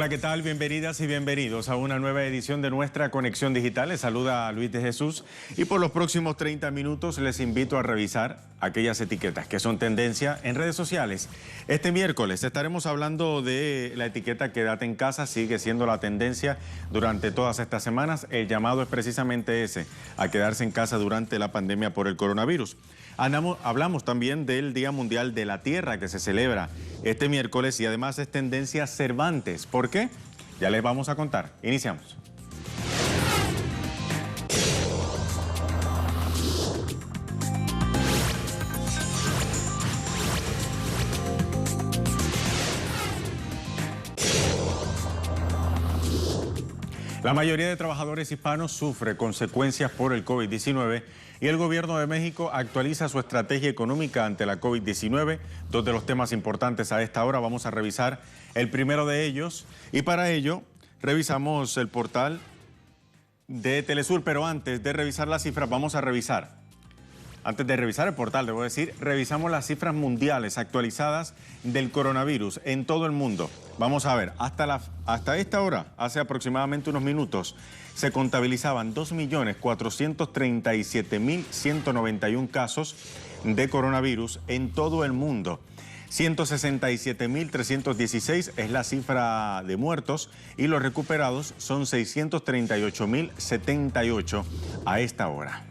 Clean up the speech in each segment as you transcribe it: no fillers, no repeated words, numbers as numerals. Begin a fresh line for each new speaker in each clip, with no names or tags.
Hola, ¿qué tal? Bienvenidas y bienvenidos a una nueva edición de nuestra Conexión Digital. Les saluda Luis de Jesús y por los próximos 30 minutos les invito a revisar aquellas etiquetas que son tendencia en redes sociales. Este miércoles estaremos hablando de la etiqueta Quédate en casa, sigue siendo la tendencia durante todas estas semanas. El llamado es precisamente ese, a quedarse en casa durante la pandemia por el coronavirus. Hablamos también del Día Mundial de la Tierra que se celebra este miércoles y además es tendencia Cervantes. ¿Por qué? Ya les vamos a contar. Iniciamos. La mayoría de trabajadores hispanos sufre consecuencias por el COVID-19 y el gobierno de México actualiza su estrategia económica ante la COVID-19. Dos de los temas importantes a esta hora vamos a revisar el primero de ellos y para ello revisamos el portal de Telesur, pero antes de revisar las cifras Antes de revisar el portal, debo decir, revisamos las cifras mundiales actualizadas del coronavirus en todo el mundo. Vamos a ver, hasta esta hora, hace aproximadamente unos minutos, se contabilizaban 2.437.191 casos de coronavirus en todo el mundo. 167.316 es la cifra de muertos y los recuperados son 638.078 a esta hora.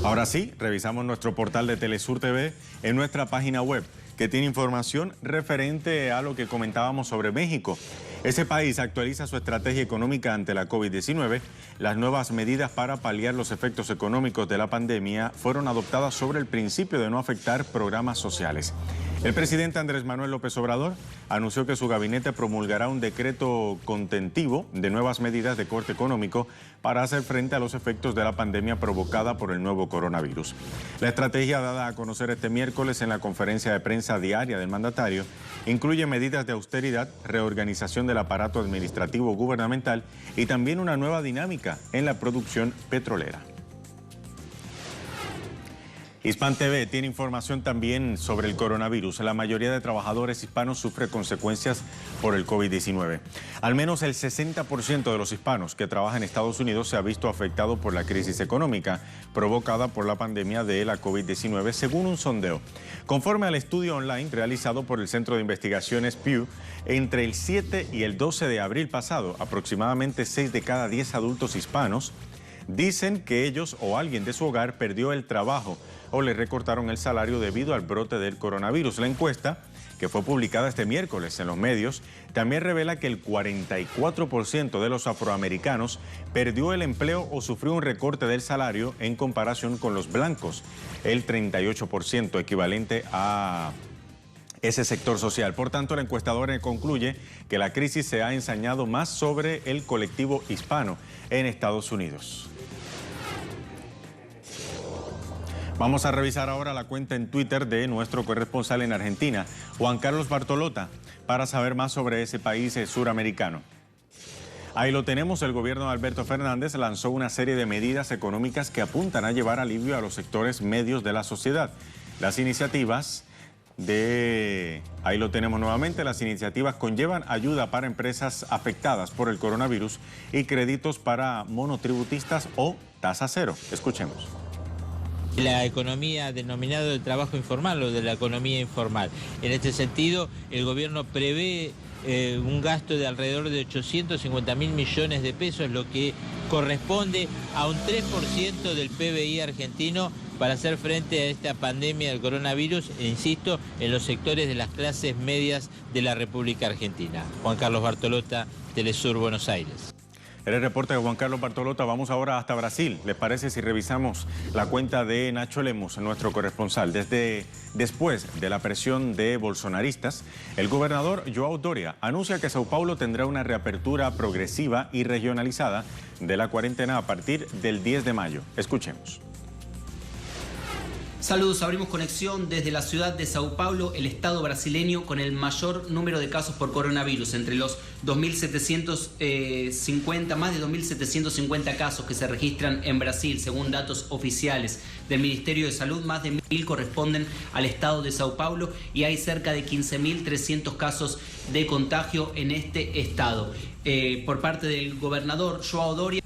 Ahora sí, revisamos nuestro portal de Telesur TV en nuestra página web, que tiene información referente a lo que comentábamos sobre México. Ese país actualiza su estrategia económica ante la COVID-19. Las nuevas medidas para paliar los efectos económicos de la pandemia fueron adoptadas sobre el principio de no afectar programas sociales. El presidente Andrés Manuel López Obrador anunció que su gabinete promulgará un decreto contentivo de nuevas medidas de corte económico para hacer frente a los efectos de la pandemia provocada por el nuevo coronavirus. La estrategia dada a conocer este miércoles en la conferencia de prensa diaria del mandatario incluye medidas de austeridad, reorganización del aparato administrativo gubernamental y también una nueva dinámica en la producción petrolera. Hispan TV tiene información también sobre el coronavirus. La mayoría de trabajadores hispanos sufre consecuencias por el COVID-19. Al menos el 60% de los hispanos que trabajan en Estados Unidos se ha visto afectado por la crisis económica provocada por la pandemia de la COVID-19, según un sondeo. Conforme al estudio online realizado por el Centro de Investigaciones Pew, entre el 7 y el 12 de abril pasado, aproximadamente 6 de cada 10 adultos hispanos dicen que ellos o alguien de su hogar perdió el trabajo o le recortaron el salario debido al brote del coronavirus. La encuesta, que fue publicada este miércoles en los medios, también revela que el 44% de los afroamericanos perdió el empleo o sufrió un recorte del salario en comparación con los blancos, el 38% equivalente a ese sector social. Por tanto, la encuestadora concluye que la crisis se ha ensañado más sobre el colectivo hispano en Estados Unidos. Vamos a revisar ahora la cuenta en Twitter de nuestro corresponsal en Argentina, Juan Carlos Bartolota, para saber más sobre ese país suramericano. Ahí lo tenemos, el gobierno de Alberto Fernández lanzó una serie de medidas económicas que apuntan a llevar alivio a los sectores medios de la sociedad. Las iniciativas ahí lo tenemos nuevamente, las iniciativas conllevan ayuda para empresas afectadas por el coronavirus y créditos para monotributistas o tasa cero. Escuchemos.
La economía denominada del trabajo informal o de la economía informal. En este sentido, el gobierno prevé un gasto de alrededor de 850.000 millones de pesos, lo que corresponde a un 3% del PBI argentino para hacer frente a esta pandemia del coronavirus, e insisto, en los sectores de las clases medias de la República Argentina. Juan Carlos Bartolota, Telesur, Buenos Aires.
El reporte de Juan Carlos Bartolota. Vamos ahora hasta Brasil. ¿Les parece si revisamos la cuenta de Nacho Lemos, nuestro corresponsal? Después de la presión de bolsonaristas, el gobernador João Doria anuncia que Sao Paulo tendrá una reapertura progresiva y regionalizada de la cuarentena a partir del 10 de mayo. Escuchemos.
Saludos, abrimos conexión desde la ciudad de Sao Paulo, el estado brasileño con el mayor número de casos por coronavirus, entre los 2.750, más de 2.750 casos que se registran en Brasil, según datos oficiales del Ministerio de Salud. Más de 1.000 corresponden al estado de Sao Paulo y hay cerca de 15.300 casos de contagio en este estado. Por parte del gobernador João Doria,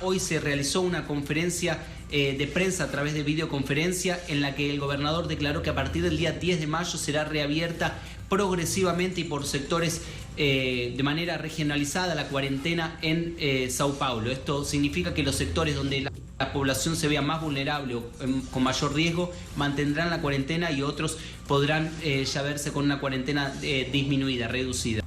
hoy se realizó una conferencia de prensa a través de videoconferencia en la que el gobernador declaró que a partir del día 10 de mayo será reabierta progresivamente y por sectores de manera regionalizada la cuarentena en Sao Paulo. Esto significa que los sectores donde la población se vea más vulnerable o con mayor riesgo mantendrán la cuarentena y otros podrán ya verse con una cuarentena disminuida, reducida.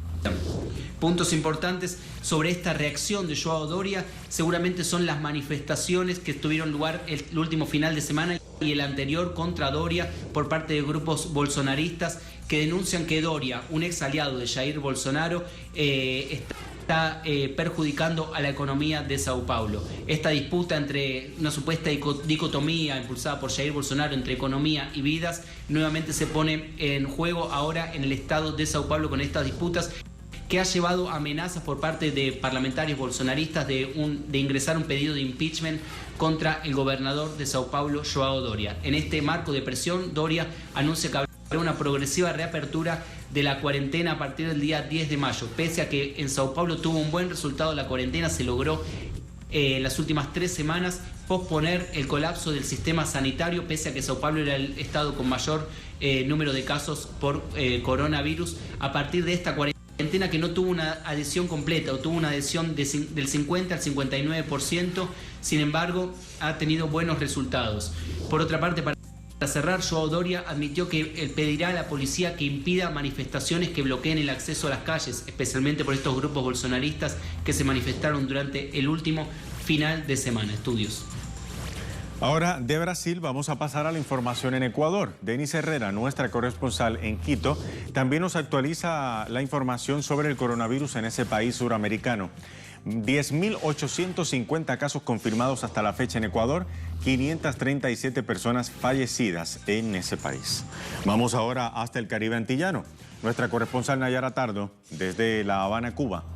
Puntos importantes sobre esta reacción de João Doria seguramente son las manifestaciones que tuvieron lugar el último final de semana y el anterior contra Doria por parte de grupos bolsonaristas que denuncian que Doria, un ex aliado de Jair Bolsonaro, está perjudicando a la economía de Sao Paulo. Esta disputa entre una supuesta dicotomía impulsada por Jair Bolsonaro entre economía y vidas nuevamente se pone en juego ahora en el estado de Sao Paulo con estas disputas, que ha llevado amenazas por parte de parlamentarios bolsonaristas de ingresar un pedido de impeachment contra el gobernador de Sao Paulo, João Doria. En este marco de presión, Doria anuncia que habrá una progresiva reapertura de la cuarentena a partir del día 10 de mayo. Pese a que en Sao Paulo tuvo un buen resultado la cuarentena, se logró en las últimas 3 semanas posponer el colapso del sistema sanitario, pese a que Sao Paulo era el estado con mayor número de casos por coronavirus. A partir de esta cuarentena que no tuvo una adhesión completa o tuvo una adhesión del 50 al 59%, sin embargo ha tenido buenos resultados. Por otra parte, para cerrar, João Doria admitió que pedirá a la policía que impida manifestaciones que bloqueen el acceso a las calles, especialmente por estos grupos bolsonaristas que se manifestaron durante el último final de semana. Estudios.
Ahora de Brasil vamos a pasar a la información en Ecuador. Denis Herrera, nuestra corresponsal en Quito, también nos actualiza la información sobre el coronavirus en ese país suramericano. 10.850 casos confirmados hasta la fecha en Ecuador, 537 personas fallecidas en ese país. Vamos ahora hasta el Caribe antillano. Nuestra corresponsal Nayara Tardo, desde La Habana, Cuba.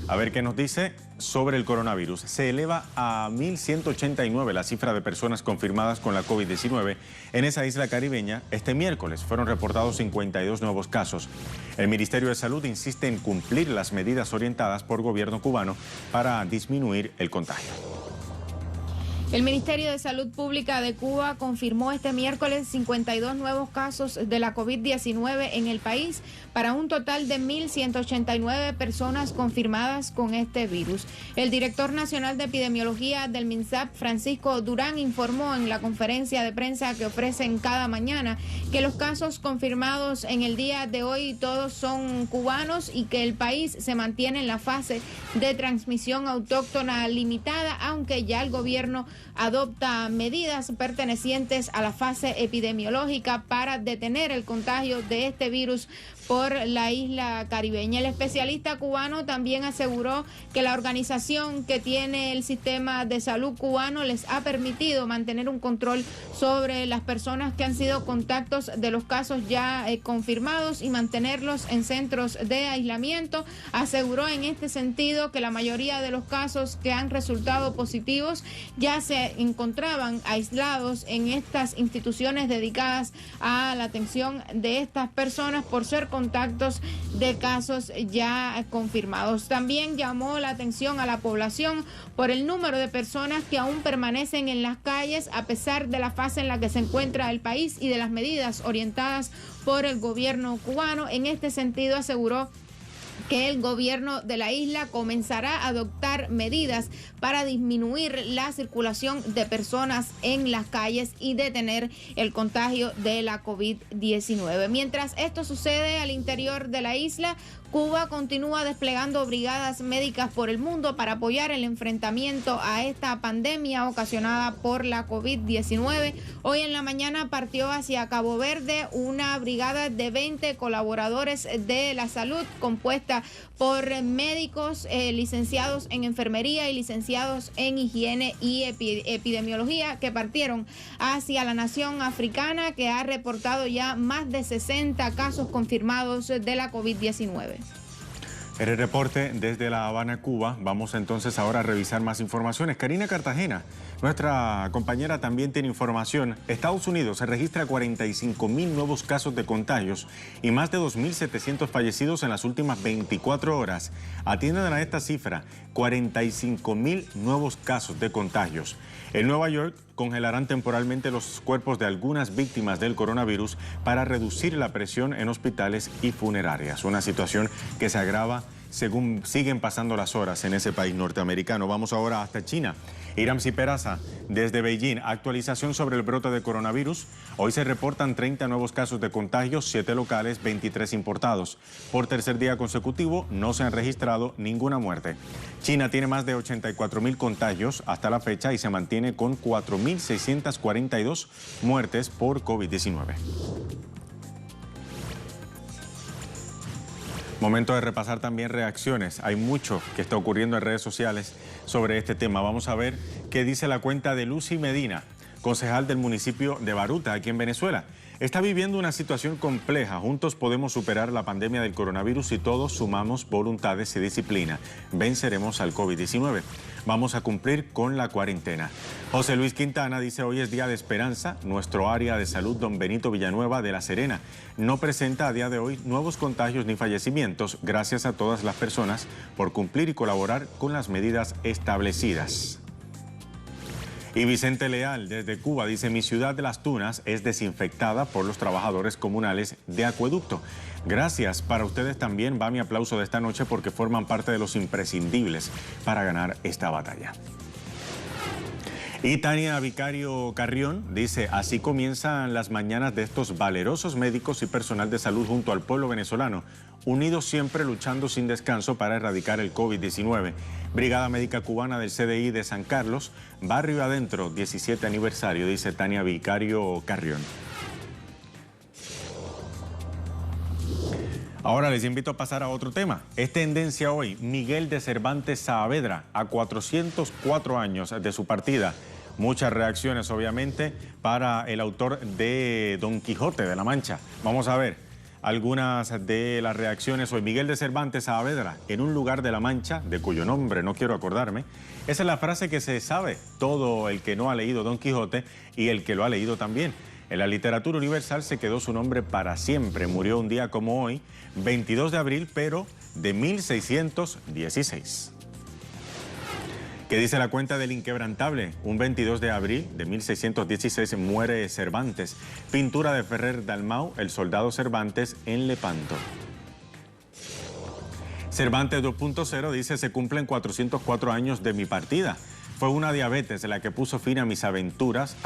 A ver qué nos dice sobre el coronavirus. Se eleva a 1.189 la cifra de personas confirmadas con la COVID-19 en esa isla caribeña. Este miércoles fueron reportados 52 nuevos casos. El Ministerio de Salud insiste en cumplir las medidas orientadas por gobierno cubano para disminuir el contagio.
El Ministerio de Salud Pública de Cuba confirmó este miércoles 52 nuevos casos de la COVID-19 en el país, para un total de 1.189 personas confirmadas con este virus. El director nacional de epidemiología del MINSAP, Francisco Durán, informó en la conferencia de prensa que ofrecen cada mañana que los casos confirmados en el día de hoy todos son cubanos y que el país se mantiene en la fase de transmisión autóctona limitada, aunque ya el gobierno adopta medidas pertenecientes a la fase epidemiológica para detener el contagio de este virus por la isla caribeña. El especialista cubano también aseguró que la organización que tiene el sistema de salud cubano les ha permitido mantener un control sobre las personas que han sido contactos de los casos ya confirmados y mantenerlos en centros de aislamiento. Aseguró en este sentido que la mayoría de los casos que han resultado positivos ya se encontraban aislados en estas instituciones dedicadas a la atención de estas personas por ser contactos de casos ya confirmados. También llamó la atención a la población por el número de personas que aún permanecen en las calles a pesar de la fase en la que se encuentra el país y de las medidas orientadas por el gobierno cubano. En este sentido, aseguró que el gobierno de la isla comenzará a adoptar medidas para disminuir la circulación de personas en las calles y detener el contagio de la COVID-19. Mientras esto sucede al interior de la isla, Cuba continúa desplegando brigadas médicas por el mundo para apoyar el enfrentamiento a esta pandemia ocasionada por la COVID-19. Hoy en la mañana partió hacia Cabo Verde una brigada de 20 colaboradores de la salud compuesta compuesta por médicos licenciados en enfermería y licenciados en higiene y epidemiología que partieron hacia la nación africana, que ha reportado ya más de 60 casos confirmados de la COVID-19.
El reporte desde La Habana, Cuba. Vamos entonces ahora a revisar más informaciones. Karina Cartagena, nuestra compañera, también tiene información. Estados Unidos se registra 45.000 nuevos casos de contagios y más de 2.700 fallecidos en las últimas 24 horas. Atiendan a esta cifra, 45.000 nuevos casos de contagios. En Nueva York congelarán temporalmente los cuerpos de algunas víctimas del coronavirus para reducir la presión en hospitales y funerarias. Una situación que se agrava según siguen pasando las horas en ese país norteamericano. Vamos ahora hasta China. Iramsi Peraza, desde Beijing, actualización sobre el brote de coronavirus. Hoy se reportan 30 nuevos casos de contagios, 7 locales, 23 importados. Por tercer día consecutivo no se han registrado ninguna muerte. China tiene más de 84.000 contagios hasta la fecha y se mantiene con 4.642 muertes por COVID-19. Momento de repasar también reacciones. Hay mucho que está ocurriendo en redes sociales sobre este tema. Vamos a ver qué dice la cuenta de Lucy Medina, concejal del municipio de Baruta, aquí en Venezuela. Está viviendo una situación compleja. Juntos podemos superar la pandemia del coronavirus si todos sumamos voluntades y disciplina. Venceremos al COVID-19. Vamos a cumplir con la cuarentena. José Luis Quintana dice: hoy es día de esperanza. Nuestro área de salud, Don Benito Villanueva de La Serena, no presenta a día de hoy nuevos contagios ni fallecimientos. Gracias a todas las personas por cumplir y colaborar con las medidas establecidas. Y Vicente Leal, desde Cuba, dice: mi ciudad de Las Tunas es desinfectada por los trabajadores comunales de acueducto. Gracias, para ustedes también va mi aplauso de esta noche porque forman parte de los imprescindibles para ganar esta batalla. Y Tania Vicario Carrión dice: así comienzan las mañanas de estos valerosos médicos y personal de salud junto al pueblo venezolano, unidos siempre luchando sin descanso para erradicar el COVID-19. Brigada Médica Cubana del CDI de San Carlos, Barrio Adentro, 17 aniversario, dice Tania Vicario Carrión. Ahora les invito a pasar a otro tema. Es tendencia hoy Miguel de Cervantes Saavedra, a 404 años de su partida. Muchas reacciones, obviamente, para el autor de Don Quijote de la Mancha. Vamos a ver algunas de las reacciones hoy. Miguel de Cervantes Saavedra, en un lugar de la Mancha, de cuyo nombre no quiero acordarme. Esa es la frase que se sabe todo el que no ha leído Don Quijote y el que lo ha leído también. En la literatura universal se quedó su nombre para siempre. Murió un día como hoy, 22 de abril, pero de 1616. ¿Qué dice la cuenta del Inquebrantable? Un 22 de abril de 1616 muere Cervantes. Pintura de Ferrer Dalmau, El soldado Cervantes en Lepanto. Cervantes 2.0 dice: se cumplen 404 años de mi partida. Fue una diabetes la que puso fin a mis venturas,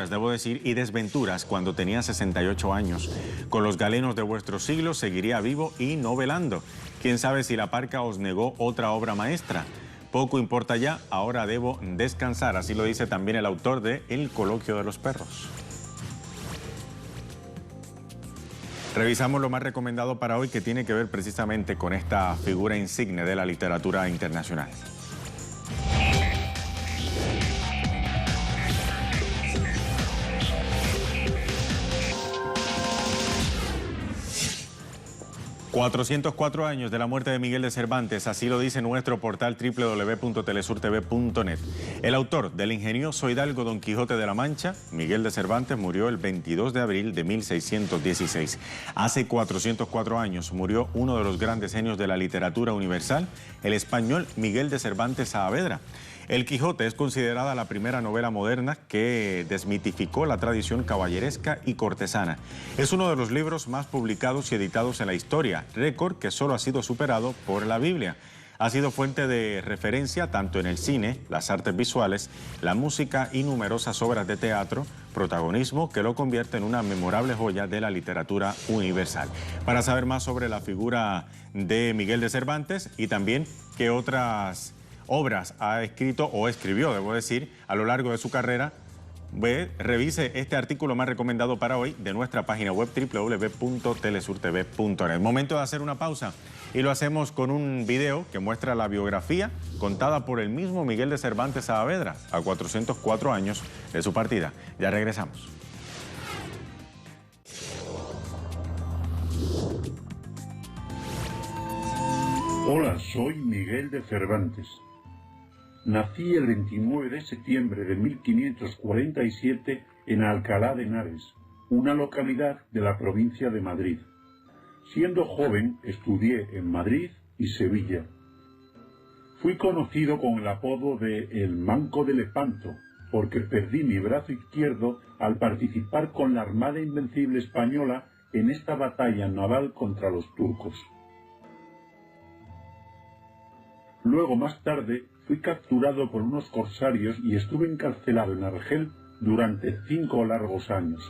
debo decir, y desventuras cuando tenía 68 años. Con los galenos de vuestro siglo seguiría vivo y no velando. Quién sabe si la parca os negó otra obra maestra. Poco importa ya, ahora debo descansar. Así lo dice también el autor de El coloquio de los perros. Revisamos lo más recomendado para hoy, que tiene que ver precisamente con esta figura insigne de la literatura internacional. ...404 años de la muerte de Miguel de Cervantes, así lo dice nuestro portal www.telesurtv.net. El autor del ingenioso hidalgo Don Quijote de la Mancha, Miguel de Cervantes, murió el 22 de abril de 1616. Hace 404 años murió uno de los grandes genios de la literatura universal, el español Miguel de Cervantes Saavedra. El Quijote es considerada la primera novela moderna que desmitificó la tradición caballeresca y cortesana. Es uno de los libros más publicados y editados en la historia, récord que solo ha sido superado por la Biblia. Ha sido fuente de referencia tanto en el cine, las artes visuales, la música y numerosas obras de teatro, protagonismo que lo convierte en una memorable joya de la literatura universal. Para saber más sobre la figura de Miguel de Cervantes y también qué otras obras ha escrito o escribió, debo decir, a lo largo de su carrera, revise este artículo más recomendado para hoy de nuestra página web www.telesurtv.net. Momento de hacer una pausa y lo hacemos con un video que muestra la biografía contada por el mismo Miguel de Cervantes Saavedra a 404 años de su partida. Ya regresamos.
Hola, soy Miguel de Cervantes. Nací el 29 de septiembre de 1547 en Alcalá de Henares, una localidad de la provincia de Madrid. Siendo joven, estudié en Madrid y Sevilla. Fui conocido con el apodo de El Manco de Lepanto, porque perdí mi brazo izquierdo al participar con la Armada Invencible Española en esta batalla naval contra los turcos. Luego, más tarde, fui capturado por unos corsarios y estuve encarcelado en Argel durante 5 largos años.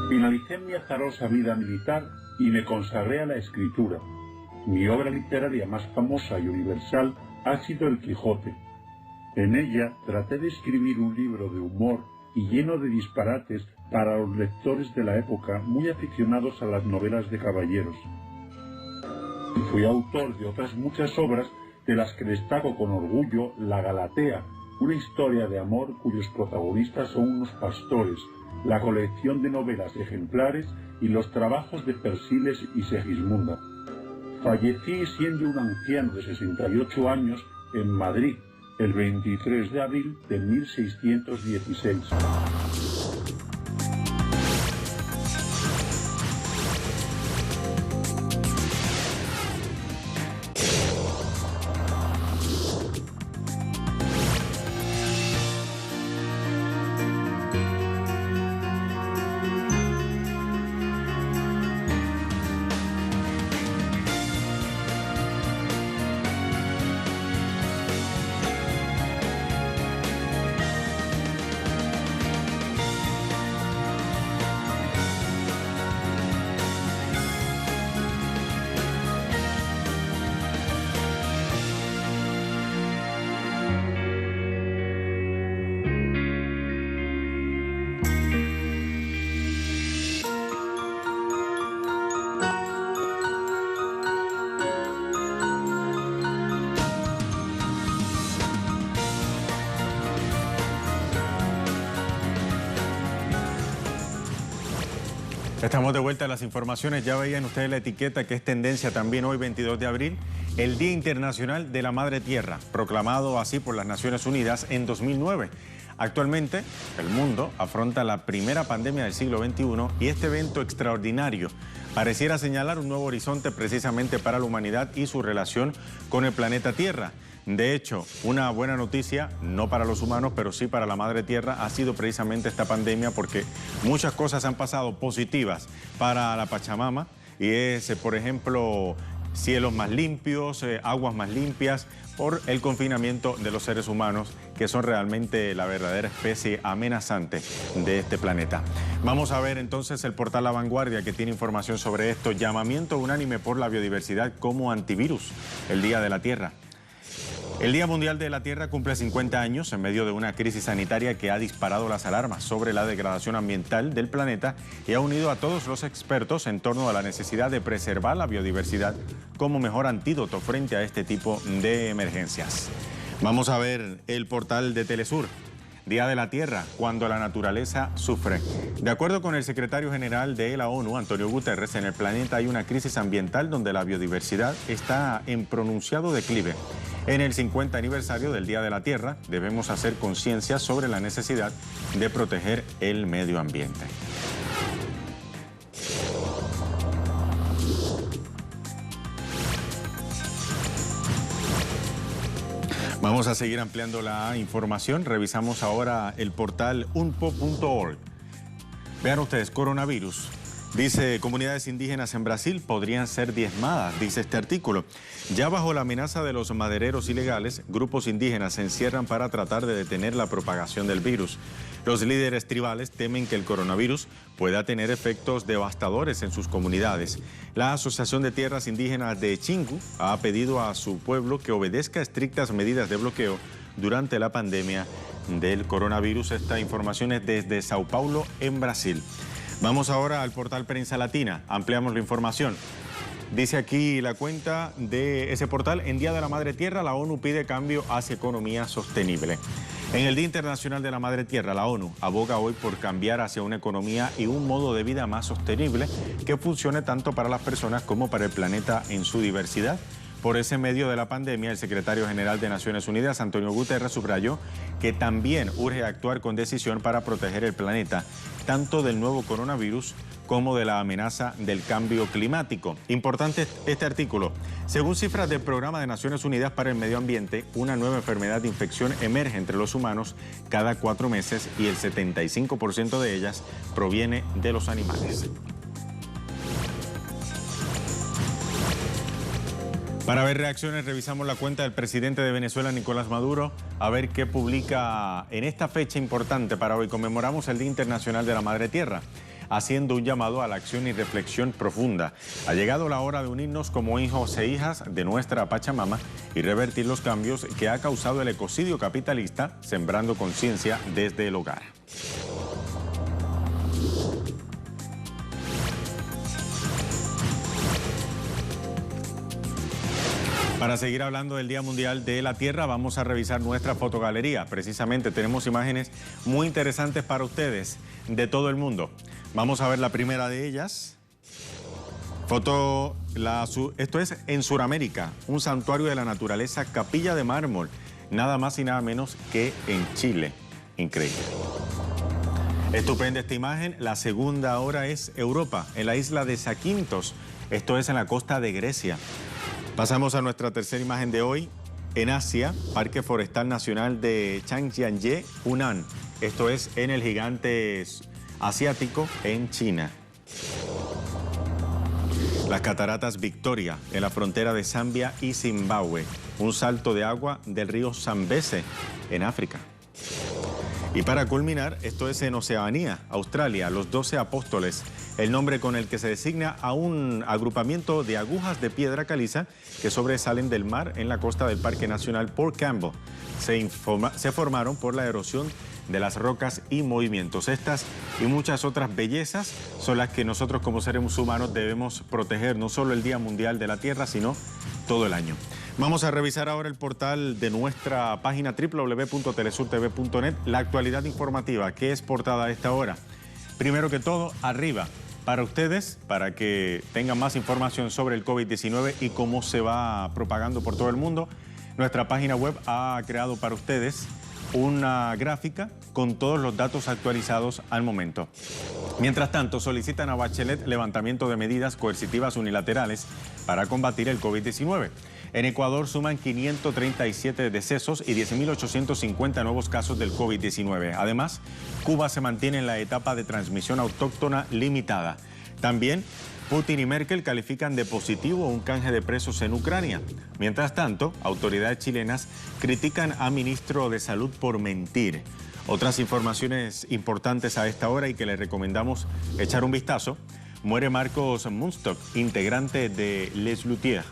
Finalicé mi azarosa vida militar y me consagré a la escritura. Mi obra literaria más famosa y universal ha sido El Quijote. En ella traté de escribir un libro de humor y lleno de disparates para los lectores de la época muy aficionados a las novelas de caballeros. Fui autor de otras muchas obras, de las que destaco con orgullo La Galatea, una historia de amor cuyos protagonistas son unos pastores, la colección de novelas ejemplares y los trabajos de Persiles y Segismunda. Fallecí siendo un anciano de 68 años en Madrid, el 23 de abril de 1616.
Estamos de vuelta a las informaciones. Ya veían ustedes la etiqueta que es tendencia también hoy, 22 de abril, el Día Internacional de la Madre Tierra, proclamado así por las Naciones Unidas en 2009. Actualmente, el mundo afronta la primera pandemia del siglo XXI y este evento extraordinario pareciera señalar un nuevo horizonte precisamente para la humanidad y su relación con el planeta Tierra. De hecho, una buena noticia, no para los humanos, pero sí para la Madre Tierra, ha sido precisamente esta pandemia, porque muchas cosas han pasado positivas para la Pachamama, y es, por ejemplo, cielos más limpios, aguas más limpias, por el confinamiento de los seres humanos, que son realmente la verdadera especie amenazante de este planeta. Vamos a ver entonces el portal La Vanguardia, que tiene información sobre esto. Llamamiento unánime por la biodiversidad como antivirus, el Día de la Tierra. El Día Mundial de la Tierra cumple 50 años en medio de una crisis sanitaria que ha disparado las alarmas sobre la degradación ambiental del planeta y ha unido a todos los expertos en torno a la necesidad de preservar la biodiversidad como mejor antídoto frente a este tipo de emergencias. Vamos a ver el portal de Telesur. Día de la Tierra, cuando la naturaleza sufre. De acuerdo con el secretario general de la ONU, Antonio Guterres, en el planeta hay una crisis ambiental donde la biodiversidad está en pronunciado declive. En el 50 aniversario del Día de la Tierra, debemos hacer conciencia sobre la necesidad de proteger el medio ambiente. Vamos a seguir ampliando la información. Revisamos ahora el portal unpo.org. Vean ustedes, coronavirus. Dice, comunidades indígenas en Brasil podrían ser diezmadas, dice este artículo. Ya bajo la amenaza de los madereros ilegales, grupos indígenas se encierran para tratar de detener la propagación del virus. Los líderes tribales temen que el coronavirus pueda tener efectos devastadores en sus comunidades. La Asociación de Tierras Indígenas de Chingu ha pedido a su pueblo que obedezca estrictas medidas de bloqueo durante la pandemia del coronavirus. Esta información es desde Sao Paulo, en Brasil. Vamos ahora al portal Prensa Latina. Ampliamos la información. Dice aquí la cuenta de ese portal: en Día de la Madre Tierra, la ONU pide cambio hacia economía sostenible. En el Día Internacional de la Madre Tierra, la ONU aboga hoy por cambiar hacia una economía y un modo de vida más sostenible que funcione tanto para las personas como para el planeta en su diversidad. Por ese medio de la pandemia, el secretario general de Naciones Unidas, Antonio Guterres, subrayó que también urge actuar con decisión para proteger el planeta, tanto del nuevo coronavirus como de la amenaza del cambio climático. Importante este artículo. Según cifras del Programa de Naciones Unidas para el Medio Ambiente, una nueva enfermedad de infección emerge entre los humanos cada 4 meses y el 75% de ellas proviene de los animales. Para ver reacciones, revisamos la cuenta del presidente de Venezuela, Nicolás Maduro, a ver qué publica en esta fecha importante para hoy. Conmemoramos el Día Internacional de la Madre Tierra, haciendo un llamado a la acción y reflexión profunda. Ha llegado la hora de unirnos como hijos e hijas de nuestra Pachamama y revertir los cambios que ha causado el ecocidio capitalista, sembrando conciencia desde el hogar. Para seguir hablando del Día Mundial de la Tierra, vamos a revisar nuestra fotogalería. Precisamente tenemos imágenes muy interesantes para ustedes de todo el mundo. Vamos a ver la primera de ellas. Esto es en Sudamérica, un santuario de la naturaleza, Capilla de Mármol, nada más y nada menos que en Chile. Increíble. Estupenda esta imagen. La segunda ahora es Europa, en la isla de Zakynthos. Esto es en la costa de Grecia. Pasamos a nuestra tercera imagen de hoy. En Asia, Parque Forestal Nacional de Changjiang, Hunan. Esto es en el gigante asiático en China. Las cataratas Victoria, en la frontera de Zambia y Zimbabue. Un salto de agua del río Zambeze, en África. Y para culminar, esto es en Oceanía, Australia, los 12 apóstoles, el nombre con el que se designa a un agrupamiento de agujas de piedra caliza que sobresalen del mar en la costa del Parque Nacional Port Campbell. Se formaron por la erosión de las rocas y movimientos. Estas y muchas otras bellezas son las que nosotros como seres humanos debemos proteger, no solo el Día Mundial de la Tierra, sino todo el año. Vamos a revisar ahora el portal de nuestra página www.telesurtv.net, la actualidad informativa. ¿Qué es portada a esta hora? Primero que todo, arriba, para ustedes, para que tengan más información sobre el COVID-19 y cómo se va propagando por todo el mundo, nuestra página web ha creado para ustedes una gráfica con todos los datos actualizados al momento. Mientras tanto, solicitan a Bachelet levantamiento de medidas coercitivas unilaterales para combatir el COVID-19. En Ecuador suman 537 decesos y 10.850 nuevos casos del COVID-19. Además, Cuba se mantiene en la etapa de transmisión autóctona limitada. También, Putin y Merkel califican de positivo un canje de presos en Ucrania. Mientras tanto, autoridades chilenas critican a ministro de Salud por mentir. Otras informaciones importantes a esta hora y que les recomendamos echar un vistazo. Muere Marcos Munstock, integrante de Les Luthiers.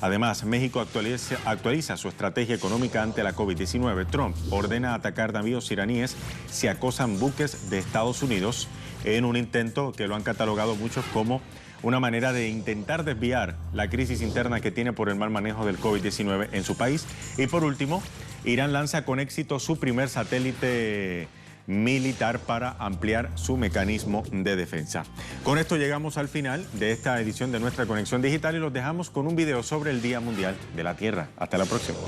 Además, México actualiza su estrategia económica ante la COVID-19. Trump ordena atacar navíos iraníes si acosan buques de Estados Unidos en un intento que lo han catalogado muchos como una manera de intentar desviar la crisis interna que tiene por el mal manejo del COVID-19 en su país. Y por último, Irán lanza con éxito su primer satélite militar para ampliar su mecanismo de defensa. Con esto llegamos al final de esta edición de nuestra Conexión Digital y los dejamos con un video sobre el Día Mundial de la Tierra. Hasta la próxima.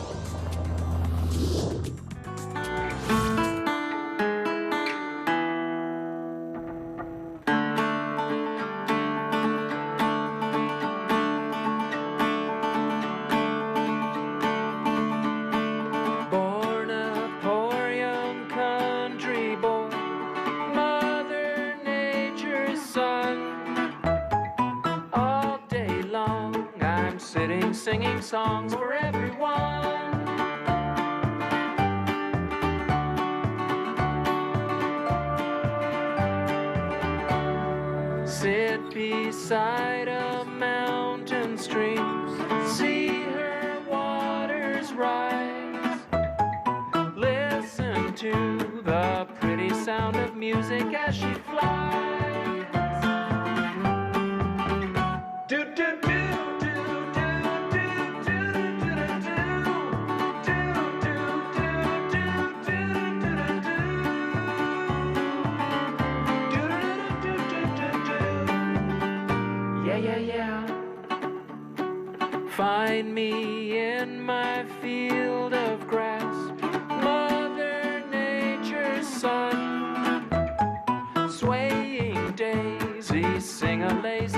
Singing songs for everyone. Sit beside a mountain stream, see her waters rise. to the pretty sound of music as she flies. Do do do do do do do do do. Yeah, yeah, yeah. Find me in my field of grass, Mother Nature's son. Swaying daisies sing a lazy